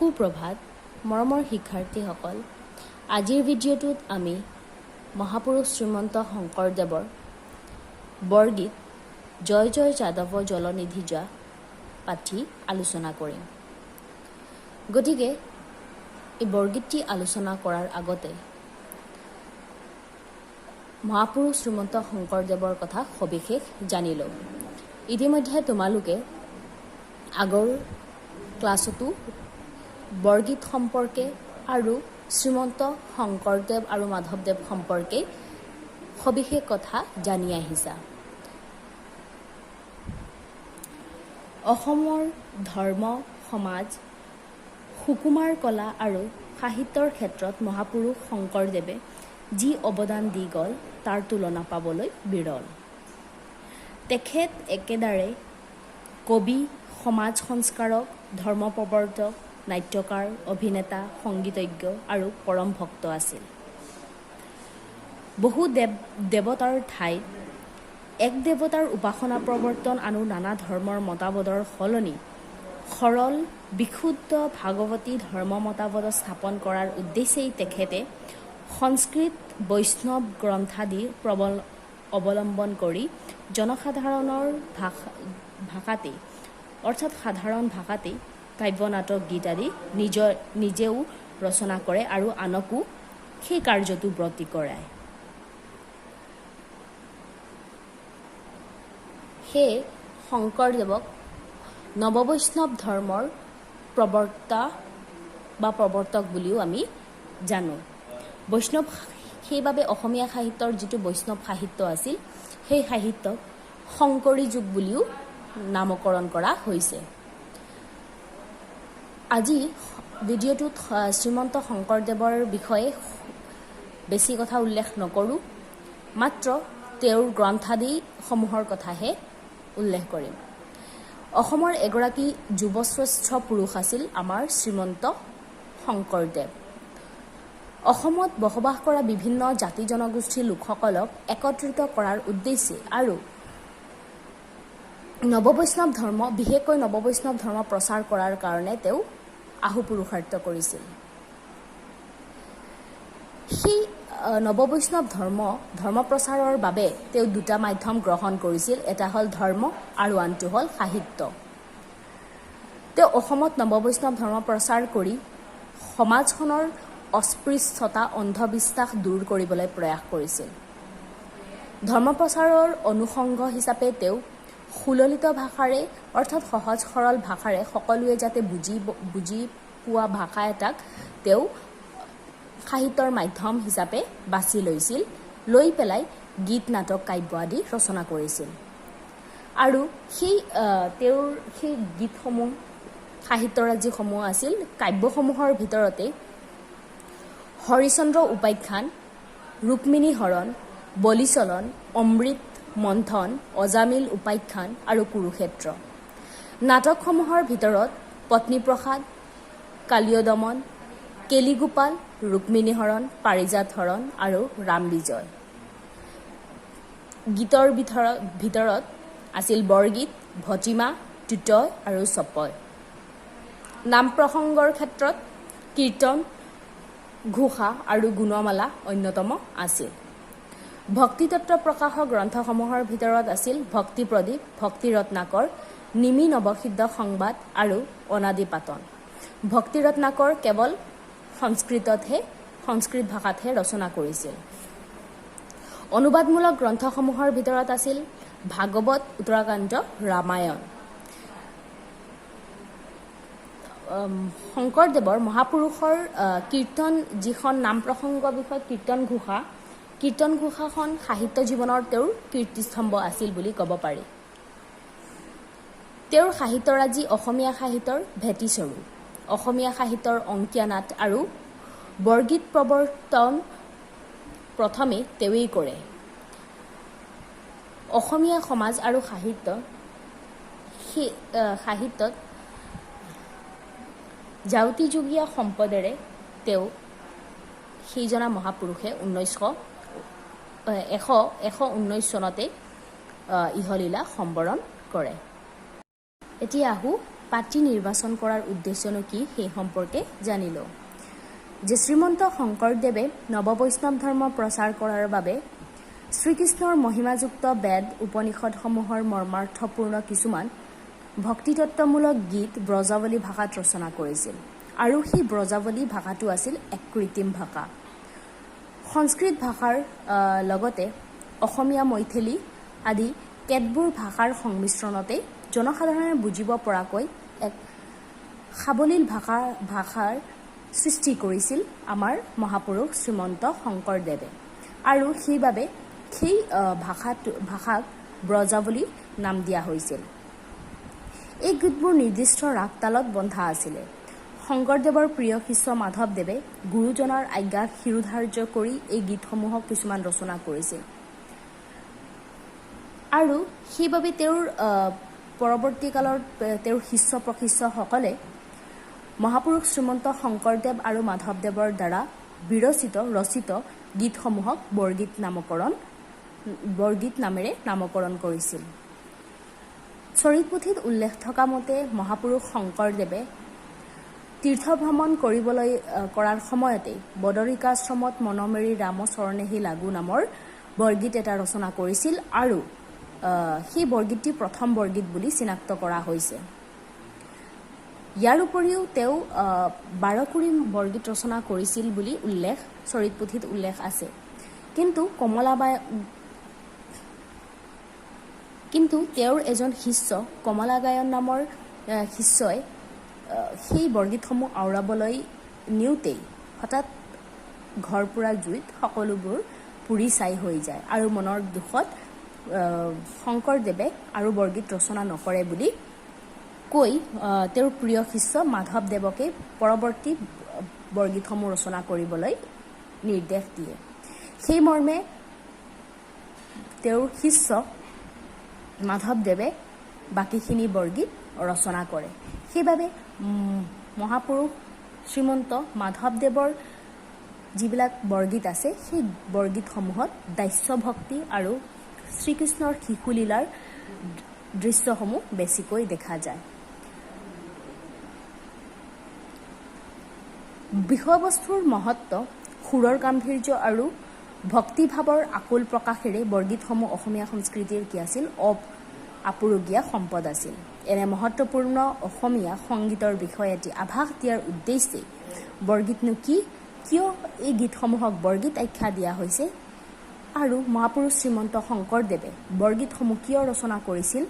সুপ্ৰভাত মৰমৰ শিক্ষাৰ্থীসকল, আজিৰ ভিডিঅ'টোত আমি মহাপুৰুষ শ্ৰীমন্ত শংকৰদেৱৰ বৰগীত জয় জয় যাদৱ জলনিধি যা পাঠি আলোচনা কৰিম। গতিকে এই বৰগীতটি আলোচনা কৰাৰ আগতে মহাপুৰুষ শ্ৰীমন্ত শংকৰদেৱৰ কথা সবিশেষ জানি লওঁ। ইতিমধ্যে তোমালোকে আগৰ ক্লাছতো বৰগীত সম্পৰ্কে আৰু শ্ৰীমন্ত শংকৰদেৱ আৰু মাধৱদেৱ সম্পৰ্কে সবিশেষ কথা জানি আহিছা। অসমৰ ধৰ্ম সমাজ সুকুমাৰ কলা আৰু সাহিত্যৰ ক্ষেত্ৰত মহাপুৰুষ শংকৰদেৱে যি অৱদান দি গ'ল তাৰ তুলনা পাবলৈ বিৰল। তেখেত একেদৰে কবি, সমাজ সংস্কাৰক, ধৰ্ম প্ৰৱৰ্তক, নাট্যকাৰ, অভিনেতা, সংগীতজ্ঞ আৰু পৰম ভক্ত আছিল। বহু দেৱতাৰ ঠাইত এক দেৱতাৰ উপাসনা প্ৰৱৰ্তন আৰু নানা ধৰ্মৰ মতবাদৰ সলনি সৰল বিশুদ্ধ ভাগৱতী ধৰ্ম মতবাদ স্থাপন কৰাৰ উদ্দেশ্যেই তেখেতে সংস্কৃত বৈষ্ণৱ গ্ৰন্থাদি অৱলম্বন কৰি জনসাধাৰণৰ ভাষাতেই অৰ্থাৎ সাধাৰণ ভাষাতেই কাব্য নাটক গীত আদি নিজেও ৰচনা কৰে আৰু আনকো সেই কাৰ্যটো ব্ৰতী কৰায়। সেয়ে শংকৰদেৱক নৱবৈষ্ণৱ ধৰ্মৰ প্ৰৱৰ্তক বুলিও আমি জানো। বৈষ্ণৱ সেইবাবে অসমীয়া সাহিত্যৰ যিটো বৈষ্ণৱ সাহিত্য আছিল সেই সাহিত্যক শংকৰী যুগ বুলিও নামকৰণ কৰা হৈছে। আজি ভিডিঅ'টোত শ্ৰীমন্ত শংকৰদেৱৰ বিষয়ে বেছি কথা উল্লেখ নকৰোঁ, মাত্ৰ তেওঁৰ গ্ৰন্থাদিসমূহৰ কথাহে উল্লেখ কৰিম। অসমৰ এগৰাকী যুৱশ্ৰেষ্ঠ পুৰুষ আছিল আমাৰ শ্ৰীমন্ত শংকৰদেৱ। অসমত বসবাস কৰা বিভিন্ন জাতি জনগোষ্ঠীৰ লোকসকলক একত্ৰিত কৰাৰ উদ্দেশ্যে আৰু নৱবৈষ্ণৱ ধৰ্ম বিশেষকৈ নৱবৈষ্ণৱ ধৰ্ম প্ৰচাৰ কৰাৰ কাৰণে তেওঁ আহুপুৰুষাৰ্থ কৰিছিল। সেই নৱবৈষ্ণৱ ধৰ্ম প্ৰচাৰৰ বাবে তেওঁ দুটা মাধ্যম গ্ৰহণ কৰিছিল, এটা হ'ল ধৰ্ম আৰু আনটো হ'ল সাহিত্য। তেওঁ অসমত নৱবৈষ্ণৱ ধৰ্ম প্ৰচাৰ কৰি সমাজখনৰ অস্পৃশ্যতা অন্ধবিশ্বাস দূৰ কৰিবলৈ প্ৰয়াস কৰিছিল। ধৰ্ম প্ৰচাৰৰ অনুষংগ হিচাপে তেওঁ সুললিত ভাষাৰে অৰ্থাৎ সহজ সৰল ভাষাৰে সকলোৱে যাতে বুজি পোৱা ভাষা এটাক তেওঁ সাহিত্যৰ মাধ্যম হিচাপে বাছি লৈ পেলাই গীত নাটক কাব্য আদি ৰচনা কৰিছিল। আৰু তেওঁৰ সেই গীতসমূহ সাহিত্যৰাজিসমূহ আছিল কাব্যসমূহৰ ভিতৰতে হৰিচন্দ্ৰ উপাখ্যান, ৰুক্মিণী হৰণ, বলিচলন, অমৃত মন্থন, অজামিল উপাখ্যান আৰু কুৰুক্ষেত্ৰ। নাটকসমূহৰ ভিতৰত পত্নীপ্ৰসাদ, কালীয় দমন, কেলিগোপাল, ৰুক্মিণী হৰণ, পাৰিজাত হৰণ আৰু ৰাম বিজয়। গীতৰ ভিতৰত আছিল বৰগীত, ভটিমা, টুটয় আৰু চপয়। নাম প্ৰসংগৰ ক্ষেত্ৰত কীৰ্তন, ঘোষা আৰু গুণমালা অন্যতম আছিল। ভক্তিতত্ত্ব প্ৰকাশক গ্ৰন্থসমূহৰ ভিতৰত আছিল ভক্তি প্ৰদীপ, ভক্তি ৰত্নাকৰ, নিমি নৱসিদ্ধ সংবাদ আৰু অনাদি পাতন। ভক্তি ৰত্নাকৰ কেৱল সংস্কৃত ভাষাতহে ৰচনা কৰিছিল। অনুবাদমূলক গ্ৰন্থসমূহৰ ভিতৰত আছিল ভাগৱত, উত্তৰাকাণ্ড, ৰামায়ণ। শংকৰদেৱৰ মহাপুৰুষৰ কীৰ্তন যিখন নাম প্ৰসংগ বিষয়ত কীৰ্তন ঘোষাখন সাহিত্য জীৱনৰ তেওঁৰ কীৰ্তিস্তম্ভ আছিল বুলি ক'ব পাৰি। তেওঁৰ সাহিত্যৰাজি অসমীয়া সাহিত্যৰ ভেটিস্বৰূপ। অসমীয়া সাহিত্যৰ অংকীয়া নাট আৰু বৰগীত প্ৰৱৰ্তন প্ৰথমে তেওঁৱেই কৰে। অসমীয়া সমাজ আৰু সাহিত্যত জাউতিযুগীয়া সম্পদেৰে তেওঁ সেইজনা মহাপুৰুষে 1919 চনতে ইহলীলা সম্বৰণ কৰে। এতিয়া আহোঁ পাত্ৰী নিৰ্বাচন কৰাৰ উদ্দেশ্যনো কি সেই সম্পৰ্কে জানিলোঁ। যে শ্ৰীমন্ত শংকৰদেৱে নৱবৈষ্ণৱ ধৰ্ম প্ৰচাৰ কৰাৰ বাবে শ্ৰীকৃষ্ণৰ মহিমাযুক্ত বেদ উপনিষদসমূহৰ মৰ্মাৰ্থপূৰ্ণ কিছুমান ভক্তিতত্ত্বমূলক গীত ব্ৰজাৱলী ভাষাত ৰচনা কৰিছিল আৰু সেই ব্ৰজাৱলী ভাষাটো আছিল এক কৃত্ৰিম ভাষা। সংস্কৃত ভাষাৰ লগতে অসমীয়া মৈথিলী আদি কেতবোৰ ভাষাৰ সংমিশ্ৰণতে জনসাধাৰণে বুজিব পৰাকৈ এক সাৱলীল ভাষাৰ সৃষ্টি কৰিছিল আমাৰ মহাপুৰুষ শ্ৰীমন্ত শংকৰদেৱে আৰু সেইবাবে সেই ভাষাক ব্ৰজাৱলী নাম দিয়া হৈছিল। এই গীতবোৰ নিৰ্দিষ্ট ৰাগ তালত বন্ধা আছিলে। শংকৰদেৱৰ প্ৰিয় শিষ্য মাধৱদেৱে গুৰুজনাৰ আজ্ঞা শিৰোধাৰ্য কৰি এই গীতসমূহক কিছুমান ৰচনা কৰিছিল আৰু সেইবাবে তেওঁৰ পৰৱৰ্তী কালত তেওঁৰ শিষ্য প্ৰশিষ্যসকলে মহাপুৰুষ শ্ৰীমন্ত শংকৰদেৱ আৰু মাধৱদেৱৰ দ্বাৰা ৰচিত গীতসমূহক বৰগীত নামেৰে নামকৰণ কৰিছিল। চৰিতপুথিত উল্লেখ থকা মতে মহাপুৰুষ শংকৰদেৱে তীৰ্থভ্ৰমণ কৰাৰ সময়তে বদৰিকাশ্ৰমত মনমেৰি ৰামচৰণেহি লাগু নামৰ বৰগীত এটা ৰচনা কৰিছিল আৰু সেই বৰগীতটি প্ৰথম বৰগীত বুলি চিনাক্ত কৰা হৈছে। ইয়াৰ উপৰিও তেওঁ 12 কুৰি বৰগীত ৰচনা কৰিছিল বুলি চৰিতপুথিত উল্লেখ আছে। কিন্তু তেওঁৰ এজন শিষ্য কমলাগায়ন নামৰ শিষ্যই সেই বৰগীতসমূহ আওৰাবলৈ নিওঁতেই হঠাৎ ঘৰ পুৰা জুইত সকলোবোৰ পুৰি ছাই হৈ যায় আৰু মনৰ দুখত শংকৰদেৱে আৰু বৰগীত ৰচনা নকৰে বুলি কৈ তেওঁৰ প্ৰিয় শিষ্য মাধৱদেৱকে পৰৱৰ্তী বৰগীতসমূহ ৰচনা কৰিবলৈ নিৰ্দেশ দিয়ে। সেই মৰ্মে তেওঁৰ শিষ্য মাধৱদেৱে বাকীখিনি বৰগীত ৰচনা কৰে। সেইবাবে মহাপুৰুষ শ্ৰীমন্ত মাধৱদেৱৰ যিবিলাক বৰগীত আছে সেই বৰগীতসমূহত দাস্য ভক্তি আৰু শ্ৰীকৃষ্ণৰ শিশুলীলাৰ দৃশ্যসমূহ বেছিকৈ দেখা যায়। বিষয়বস্তুৰ মহত্ব, সুৰৰ গাম্ভীৰ্য আৰু ভক্তিভাৱৰ আকুল প্ৰকাশেৰে বৰগীতসমূহ অসমীয়া সংস্কৃতিৰ কি আছিল আপুৰুগীয়া সম্পদ আছিল। এনে মহত্বপূৰ্ণ অসমীয়া সংগীতৰ বিষয়ে এটি আভাস দিয়াৰ উদ্দেশ্যে বৰগীতনো কি, কিয় এই গীতসমূহক বৰগীত আখ্যা দিয়া হৈছে আৰু মহাপুৰুষ শ্ৰীমন্ত শংকৰদেৱে বৰগীতসমূহ কিয় ৰচনা কৰিছিল,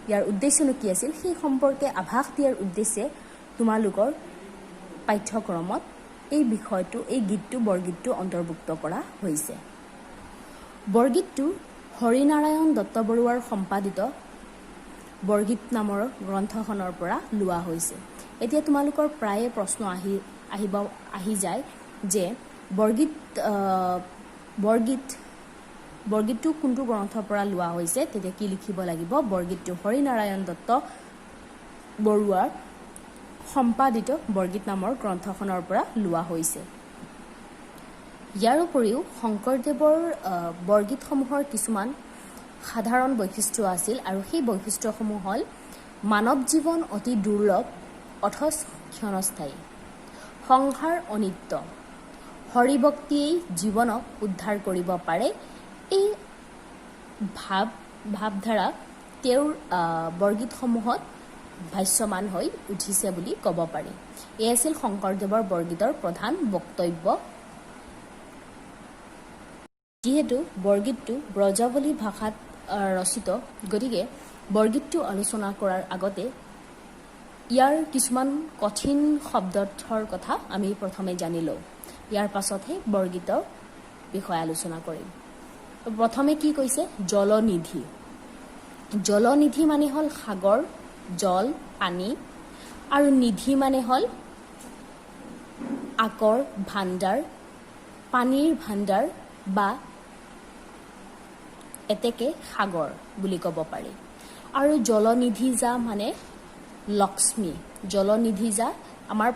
ইয়াৰ উদ্দেশ্যনো কি আছিল, সেই সম্পৰ্কে আভাস দিয়াৰ উদ্দেশ্যে তোমালোকৰ পাঠ্যক্ৰমত এই বৰগীতটো অন্তৰ্ভুক্ত কৰা হৈছে। বৰগীতটো হৰিনাৰায়ণ দত্তবৰুৱাৰ সম্পাদিত বৰগীত নামৰ গ্ৰন্থখনৰ পৰা লোৱা হৈছে। এতিয়া তোমালোকৰ প্ৰায়ে প্ৰশ্ন আহি যায় যে বৰগীতটো কোনটো গ্ৰন্থৰ পৰা লোৱা হৈছে, তেতিয়া কি লিখিব লাগিব? বৰগীতটো হৰিনাৰায়ণ দত্ত বৰুৱাৰ সম্পাদিত বৰগীত নামৰ গ্ৰন্থখনৰ পৰা লোৱা হৈছে। ইয়াৰ উপৰিও শংকৰদেৱৰ বৰগীতসমূহৰ কিছুমান সাধাৰণ বৈশিষ্ট্য আছিল আৰু সেই বৈশিষ্ট্যসমূহ হ'ল মানৱ জীৱন অতি দুৰ্লভ অথচ ক্ষণস্থায়ী, সংসাৰ অনিত্য, হৰিভক্তিয়েই জীৱনক উদ্ধাৰ কৰিব পাৰে। এই ভাৱধাৰা তেওঁৰ বৰগীতসমূহত ভাষ্যমান হৈ উঠিছে বুলি ক'ব পাৰি। এয়া আছিল শংকৰদেৱৰ বৰগীতৰ প্ৰধান বক্তব্য। যিহেতু বৰগীতটো ব্ৰজাৱলী ভাষাত ৰচিত, গতিকে বৰগীতটো আলোচনা কৰাৰ আগতে ইয়াৰ কিছুমান কঠিন শব্দাৰ্থৰ কথা আমি প্ৰথমে জানি লওঁ। ইয়াৰ পাছতহে বৰগীতৰ বিষয়ে আলোচনা কৰিম। প্ৰথমে কি কৈছে? জলনিধি। জলনিধি মানে হ'ল সাগৰ, জল পানী, আৰু নিধি মানে হ'ল আকৰ ভাণ্ডাৰ, পানীৰ ভাণ্ডাৰ বা এতেকে সাগৰ বুলি ক'ব পাৰি। আৰু জলনিধি যা মানে লক্ষ্মী। জলনিধি যা আমাৰ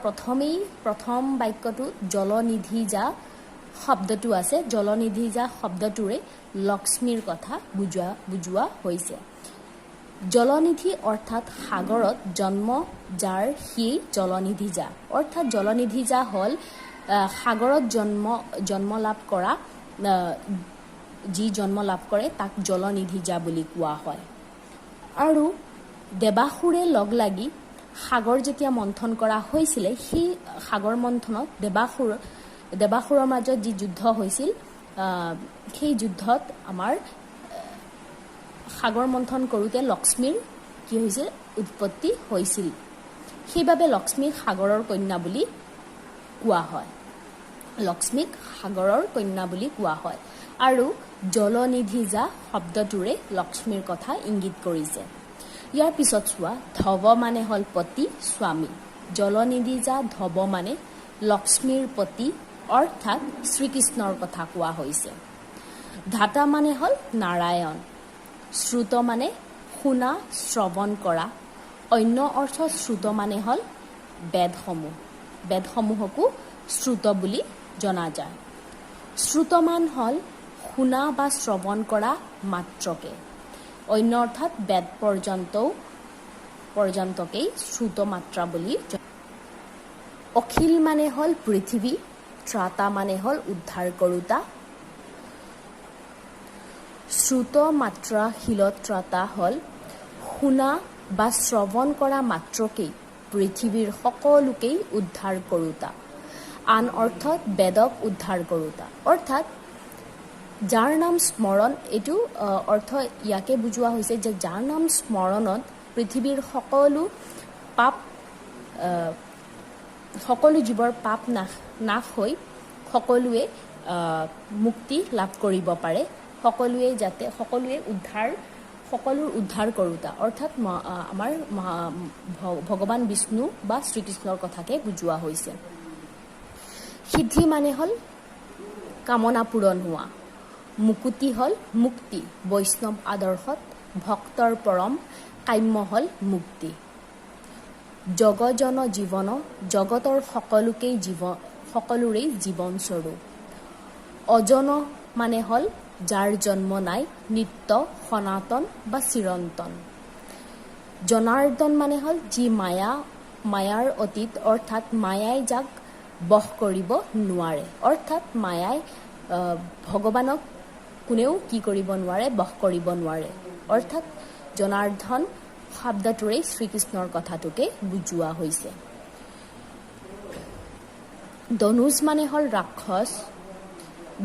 প্ৰথম বাক্যটো জলনিধি যা শব্দটো আছে। জলনিধি যা শব্দটোৰে লক্ষ্মীৰ কথা বুজোৱা হৈছে। জলনিধি অৰ্থাৎ সাগৰত জন্ম যাৰ সি জলনিধি যা অৰ্থাৎ জলনিধি যা হ'ল সাগৰত জন্ম লাভ কৰা যি জন্ম লাভ কৰে তাক জলনিধি যা বুলি কোৱা হয়। আৰু দেৱাসুৰে লগ লাগি সাগৰ যেতিয়া মন্থন কৰা হৈছিলে সেই সাগৰ মন্থনত দেৱাসুৰৰ মাজত যি যুদ্ধ হৈছিল সেই যুদ্ধত আমাৰ সাগৰ মন্থন কৰোঁতে লক্ষ্মীৰ কি হৈছিল উৎপত্তি হৈছিল। সেইবাবে লক্ষ্মীক সাগৰৰ কন্যা বুলি কোৱা হয়। লক্ষ্মীক সাগৰৰ কন্যা বুলি কোৱা হয়। আৰু জলনিধি যা শব্দটোৰে লক্ষ্মীৰ কথা ইংগিত কৰিছে। ইয়াৰ পিছত চোৱা ধৱ মানে হ'ল পতি স্বামী। জলনিধি যা ধৱ মানে লক্ষ্মীৰ পতি অৰ্থাৎ শ্ৰীকৃষ্ণৰ কথা কোৱা হৈছে। ধাতা মানে হ'ল নাৰায়ণ। শ্ৰুত মানে শুনা শ্ৰৱণ কৰা। অন্য অৰ্থ শ্ৰুত মানে হ'ল বেদসমূহ। বেদসমূহকো শ্ৰুত বুলি জনা যায়। শ্ৰুতমান হ'ল শুনা বা শ্ৰৱণ কৰা মাত্ৰকে। অন্য অৰ্থাৎ বেদ পৰ্যন্তকেই শ্ৰুত মাত্ৰা বুলি অখিল মানে হ'ল পৃথিৱী। ত্ৰাতা মানে হ'ল উদ্ধাৰ কৰোতা। শ্ৰুত মাত্ৰা শিলত্ৰাতা হ'ল শুনা বা শ্ৰৱণ কৰা মাত্ৰকেই পৃথিৱীৰ সকলোকেই উদ্ধাৰ কৰোতা। আন অৰ্থত বেদক উদ্ধাৰ কৰোতা অৰ্থাৎ যাৰ নাম স্মৰণ এইটো অৰ্থ ইয়াকে বুজোৱা হৈছে যে যাৰ নাম স্মৰণত পৃথিৱীৰ সকলো জীৱৰ পাপ নাশ হৈ সকলোৱে মুক্তি লাভ কৰিব পাৰে। সকলোৰ উদ্ধাৰ কৰোতা অৰ্থাৎ আমাৰ ভগৱান বিষ্ণু বা শ্ৰীকৃষ্ণৰ কথাকে বুজোৱা হৈছে। সিদ্ধি মানে হ'ল কামনা পূৰণ হোৱা। মুকুতি হ'ল মুক্তি। বৈষ্ণৱ আদৰ্শত ভক্তৰ পৰম কাম্য হ'ল মুক্তি। জগজন জীৱন জগতৰ সকলোৰেই জীৱনস্বৰূপ। অজন মানে হ'ল যাৰ জন্ম নাই, নিত্য সনাতন বা চিৰন্তন। জনাৰ্দন মানে হ'ল যি মায়াৰ অতীত অৰ্থাৎ মায়াই যাক বশ কৰিব নোৱাৰে। অৰ্থাৎ মায়াই ভগৱানক কোনেও কি কৰিব নোৱাৰে, বশ কৰিব নোৱাৰে। অৰ্থাৎ জনাৰ্দন শব্দটোৰেই শ্ৰীকৃষ্ণৰ কথাটোকে বুজোৱা হৈছে। দনুজ মানে হ'ল ৰাক্ষস।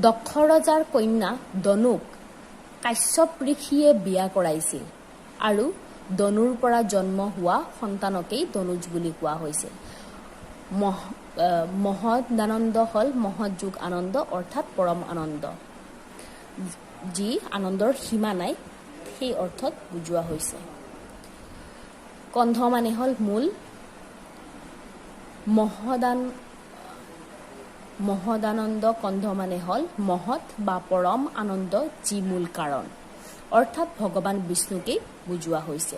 দক্ষ ৰজাৰ কন্যা দনুক কাশ্যপ ঋষিয়ে বিয়া কৰাইছিল আৰু দনুৰ পৰা জন্ম হোৱা সন্তানকেই দনুজ বুলি কোৱা হৈছিল। মহদানন্দ হ'ল মহৎ যোগ আনন্দ অৰ্থাৎ পৰম আনন্দ। যি আনন্দৰ সীমা নাই সেই অৰ্থত বুজোৱা হৈছে। কন্ধ মানে হ'ল মূল। মহদানন্দ কন্ধ মানে হ'ল মহৎ বা পৰম আনন্দ যি মূল কাৰণ অৰ্থাৎ ভগৱান বিষ্ণুকেই বুজোৱা হৈছে।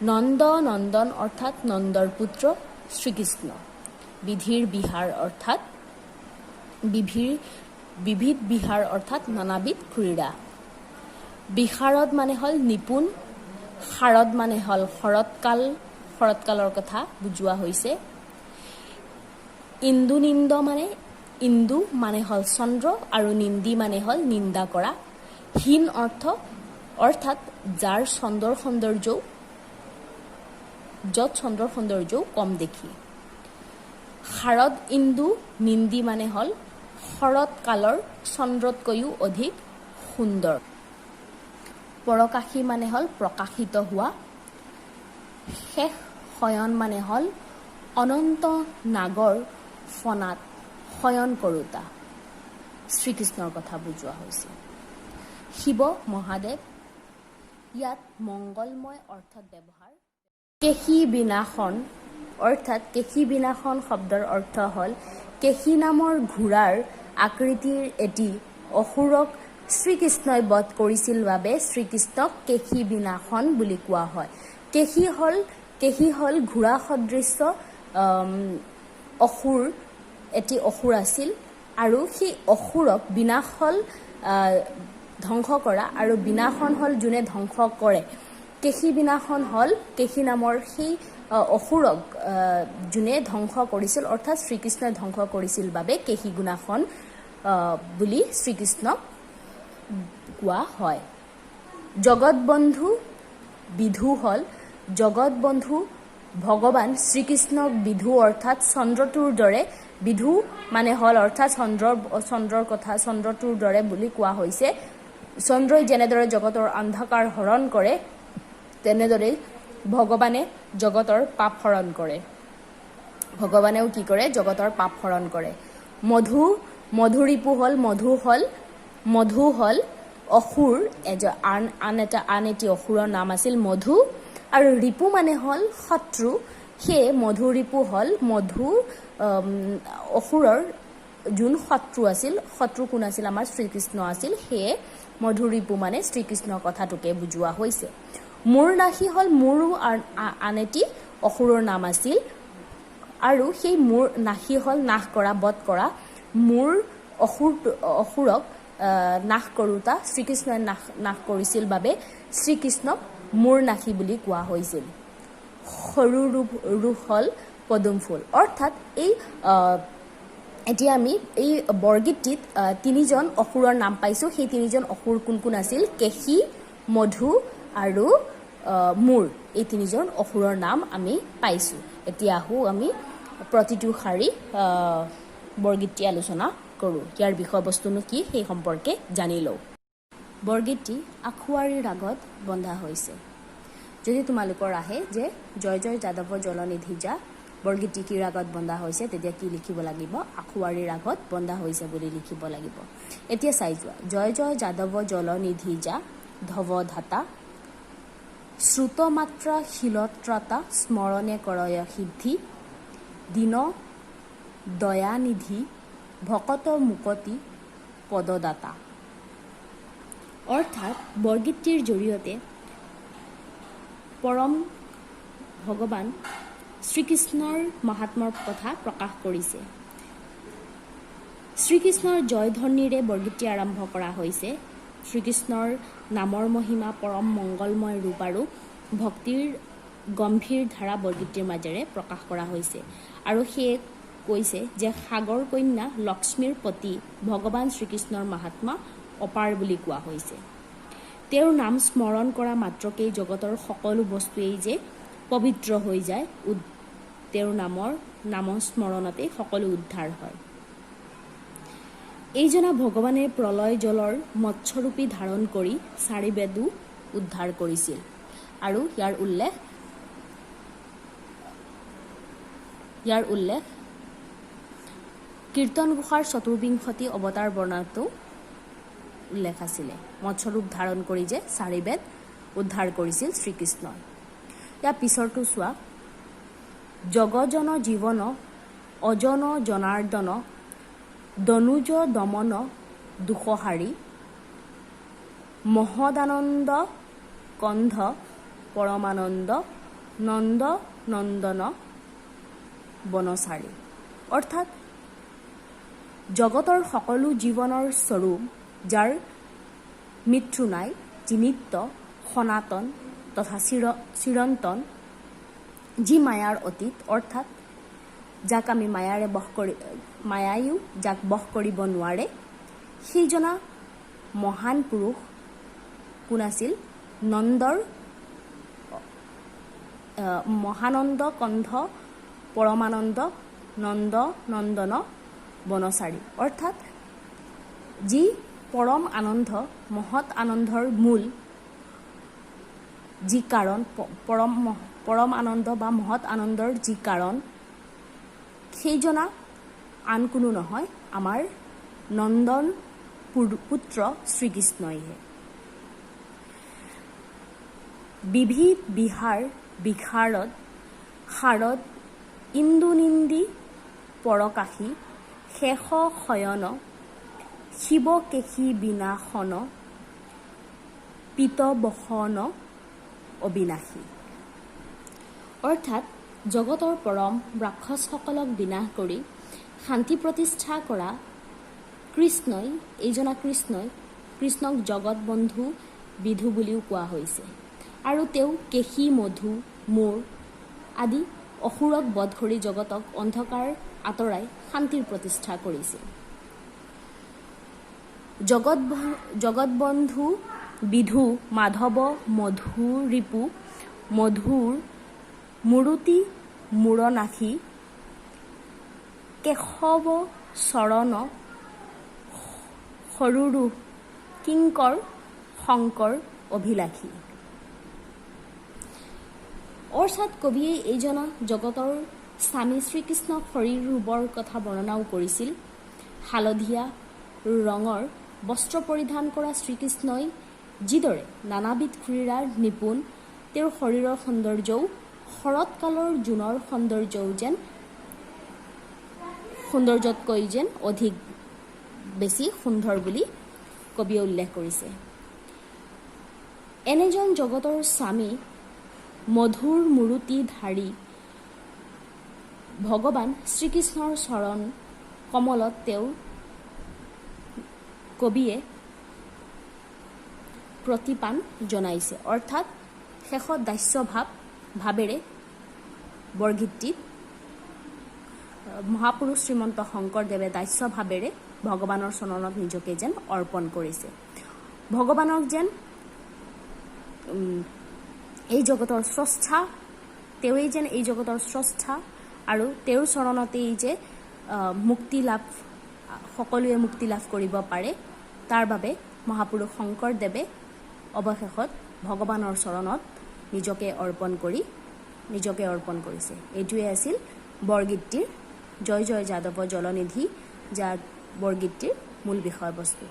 নন্দন অৰ্থাৎ নন্দৰ পুত্ৰ শ্ৰীকৃষ্ণ। বিধিৰ বিহাৰ অৰ্থাৎ বিবিধ বিহাৰ অৰ্থাৎ নানাবিধ ক্ৰীড়া। বিশাৰদ মানে হ'ল নিপুণ। শাৰদ মানে হ'ল শৰৎকালৰ কথা বুজোৱা হৈছে। ইন্দু মানে হ'ল চন্দ্ৰ আৰু নিন্দি মানে হ'ল নিন্দা কৰা। হীন অৰ্থাৎ যাৰ চন্দ্ৰৰ সৌন্দৰ্যও কম দেখি। শাৰদ ইন্দু নিন্দি মানে হ'ল শৰৎকালৰ চন্দ্ৰতকৈও অধিক সুন্দৰ। পৰকাশী মানে হ'ল প্ৰকাশিত হোৱা। শেষ শয়ন মানে হ'ল অনন্ত নাগৰ ফণাত শয়ন কৰোতা। শ্ৰীকৃষ্ণৰ কথা বুজোৱা হৈছে। শিৱ মহাদেৱ ইয়াত মংগলময় অৰ্থত ব্যৱহাৰ। কেশী বিনাশন অৰ্থাৎ কেশী বিনাশন শব্দৰ অৰ্থ হ'ল কেশী নামৰ ঘোঁৰাৰ আকৃতিৰ এটি অসুৰক শ্ৰীকৃষ্ণই বধ কৰিছিল বাবে শ্ৰীকৃষ্ণক কেশী বিনাশন বুলি কোৱা হয়। কেশী হ'ল ঘোঁৰা সদৃশ্য এটি অসুৰ আছিল আৰু সেই অসুৰক বিনাশ হ'ল ধ্বংস কৰা আৰু বিনাশন হ'ল যোনে ধ্বংস কৰে। কেশী বিনাশন হ'ল কেশী নামৰ সেই অসুৰক যোনে ধ্বংস কৰিছিল, অৰ্থাৎ শ্ৰীকৃষ্ণই ধ্বংস কৰিছিল বাবে কেশী গুণাসন বুলি শ্ৰীকৃষ্ণক কোৱা হয়। জগতবন্ধু বিধু হ'ল জগতবন্ধু ভগৱান শ্ৰীকৃষ্ণক বিধু অৰ্থাৎ চন্দ্ৰটোৰ দৰে, বিধু মানে হ'ল অৰ্থাৎ চন্দ্ৰৰ কথা চন্দ্ৰটোৰ দৰে বুলি কোৱা হৈছে। চন্দ্ৰই যেনেদৰে জগতৰ অন্ধকাৰ হৰণ কৰে তেনেদৰেই ভগৱানে জগতৰ পাপ হৰণ কৰে। ভগৱানেও কি কৰে? জগতৰ পাপ হৰণ কৰে। মধুৰিপু হ'ল মধু হ'ল অসুৰ, আন এটি অসুৰৰ নাম আছিল মধু, আৰু ৰিপু মানে হ'ল শত্ৰু। সেয়ে মধুৰিপু হ'ল অসুৰৰ যোন শত্ৰু আছিল। শত্ৰু কোন আছিল? আমাৰ শ্ৰীকৃষ্ণ আছিল। সেয়ে মধুৰিপু মানে শ্ৰীকৃষ্ণৰ কথাটোকে বুজোৱা হৈছে। মূৰনাশী হ'ল মূৰো আন এটি অসুৰৰ নাম আছিল, আৰু সেই মূৰনাশী হ'ল নাশ কৰা, বধ কৰা। মূৰ অসুৰক নাশ কৰোঁতা শ্ৰীকৃষ্ণই নাশ কৰিছিল বাবে শ্ৰীকৃষ্ণক মূৰনাশী বুলি কোৱা হৈছিল। সৰু ৰূপ হ'ল পদুম ফুল, অৰ্থাৎ এতিয়া আমি এই বৰগীতটিত তিনিজন অসুৰৰ নাম পাইছোঁ। সেই তিনিজন অসুৰ কোন কোন আছিল? কেশী, মধু আৰু মূৰ, এই তিনিজন অসুৰৰ নাম আমি পাইছোঁ। এতিয়া আহোঁ আমি প্ৰতিটো শাৰী বৰগীতটি আলোচনা কৰোঁ। ইয়াৰ বিষয়বস্তুনো কি সেই সম্পৰ্কে জানি লওঁ। বৰগীতটি আখুৱাৰী ৰাগত বন্ধা হৈছে। যদি তোমালোকৰ আহে যে জয় জয় যাদৱ জলনিধি যা বৰগীতটি কি ৰাগত বন্ধা হৈছে, তেতিয়া কি লিখিব লাগিব? আখুৱাৰী ৰাগত বন্ধা হৈছে বুলি লিখিব লাগিব। এতিয়া চাই যোৱা। জয় জয় যাদৱ জলনিধি যা ধৱধাতা শ্ৰুতমাত্ৰা শিলত্ৰতা স্মৰণে কৰয় সিদ্ধি দীন দয়ানিধি ভকত মুকতি পদদাতা। অৰ্থাৎ বৰগীতটিৰ জৰিয়তে পৰম ভগৱান শ্ৰীকৃষ্ণৰ মহাত্মৰ কথা প্ৰকাশ কৰিছে। শ্ৰীকৃষ্ণৰ জয়ধ্বনিৰে বৰগীতটি আৰম্ভ কৰা হৈছে। শ্ৰীকৃষ্ণৰ নামৰ মহিমা, পৰম মংগলময় ৰূপ আৰু ভক্তিৰ গম্ভীৰ ধাৰা বৰগীতটিৰ মাজেৰে প্ৰকাশ কৰা হৈছে। আৰু সেয়ে কৈছে যে সাগৰ কন্যা লক্ষ্মীৰ প্ৰতি ভগৱান শ্ৰীকৃষ্ণৰ মহাত্মা অপাৰ বুলি কোৱা হৈছে। তেওঁৰ নাম স্মৰণ কৰা মাত্ৰকেই জগতৰ সকলো বস্তুৱেই যে পবিত্ৰ হৈ যায়, তেওঁৰ নামৰ স্মৰণতেই সকলো উদ্ধাৰ হয়। এইজনা ভগৱানে প্ৰলয় জলৰ মৎস্যৰূপী ধাৰণ কৰি চাৰি বেদো উদ্ধাৰ কৰিছিল। আৰু ইয়াৰ উল্লেখ কীৰ্তন ঘোষাৰ চতুৰ্বিংশতি অৱতাৰ বৰ্ণনাতো উল্লেখ আছিলে। মৎস্যৰূপ ধাৰণ কৰি যে চাৰি বেদ উদ্ধাৰ কৰিছিল শ্ৰীকৃষ্ণই। ইয়াৰ পিছৰটো চোৱা। জগজন জীৱন অজন জনাৰ্দন দনুজ দমন দুখহাৰী মহদানন্দ কন্ধ পৰমানন্দ নন্দ নন্দন বনচাৰী। অৰ্থাৎ জগতৰ সকলো জীৱনৰ স্বৰূপ, যাৰ মৃত্যু নাই, যি নিত্য সনাতন তথা চিৰন্তন, যি মায়াৰ অতীত, অৰ্থাৎ যাক আমি মায়ায়ো যাক বশ কৰিব নোৱাৰে, সেইজনা মহান পুৰুষ কোন আছিল? মহানন্দ কন্ধ পৰমানন্দ নন্দ নন্দন বনচাৰী। অৰ্থাৎ যি পৰম আনন্দ, মহৎ আনন্দৰ মূল, যি কাৰণ, পৰম আনন্দ বা মহৎ আনন্দৰ যি কাৰণ, সেইজনা আন কোনো নহয়, আমাৰ নন্দন পুত্ৰ শ্ৰীকৃষ্ণইহে। বিবিধ বিহাৰ বিশাৰদ শাৰদ ইন্দুনিন্দি পৰকাশী শেষ শয়ন শিৱকেশী বিনাশন পিতবসন অবিনাশী। অৰ্থাৎ জগতৰ পৰম ৰাক্ষসসকলক বিনাশ কৰি শান্তি প্ৰতিষ্ঠা কৰা কৃষ্ণক জগত বন্ধু বিধু বুলিও কোৱা হৈছে। আৰু তেওঁ কেশী মধু মূৰ আদি অসুৰক বধ কৰি জগতক অন্ধকাৰ আঁতৰাই শান্তিৰ প্ৰতিষ্ঠা কৰিছিল। জগতবন্ধু বিধু মাধৱ মধুৰিপু মধুৰ মূৰুতি মূৰনাশী কেশৱ চৰণ সৰুৰু কিংকৰ শংকৰ অভিলাষী। অৰ্থাৎ কবিয়ে এইজনা জগতৰ স্বামী শ্ৰীকৃষ্ণক শৰীৰ ৰূপৰ কথা বৰ্ণনাও কৰিছিল। হালধীয়া ৰঙৰ বস্ত্ৰ পৰিধান কৰা শ্ৰীকৃষ্ণই যিদৰে নানাবিধ ক্ৰীড়াৰ নিপুণ, তেওঁৰ শৰীৰৰ সৌন্দৰ্যও শৰৎকালৰ জোনৰ সৌন্দৰ্যতকৈ যেন অধিক বেছি সুন্দৰ বুলি কবিয়ে উল্লেখ কৰিছে। এনেজন জগতৰ স্বামী মধুৰ মূৰুতিধাৰী ভগৱান শ্ৰীকৃষ্ণৰ চৰণ কমলত তেওঁৰ কবিয়ে প্ৰতিপান জনাইছে। অৰ্থাৎ শেষত দাস্য ভাৱেৰে বৰগীতটিত মহাপুৰুষ শ্ৰীমন্ত শংকৰদেৱে দাস্য ভাৱেৰে ভগৱানৰ চৰণত নিজকে যেন অৰ্পণ কৰিছে। ভগৱানক যেন এই জগতৰ স্ৰষ্টা, তেওঁৱেই যেন এই জগতৰ স্ৰষ্টা আৰু তেওঁৰ চৰণতেই যে সকলোৱে মুক্তি লাভ কৰিব পাৰে, তাৰ বাবে মহাপুৰুষ শংকৰদেৱে অৱশেষত ভগৱানৰ চৰণত নিজকে অৰ্পণ কৰিছে। এইটোৱে আছিল বৰগীতটিৰ জয় জয় যাদৱ জলনিধি, যাৰ বৰগীতটিৰ মূল বিষয়বস্তু।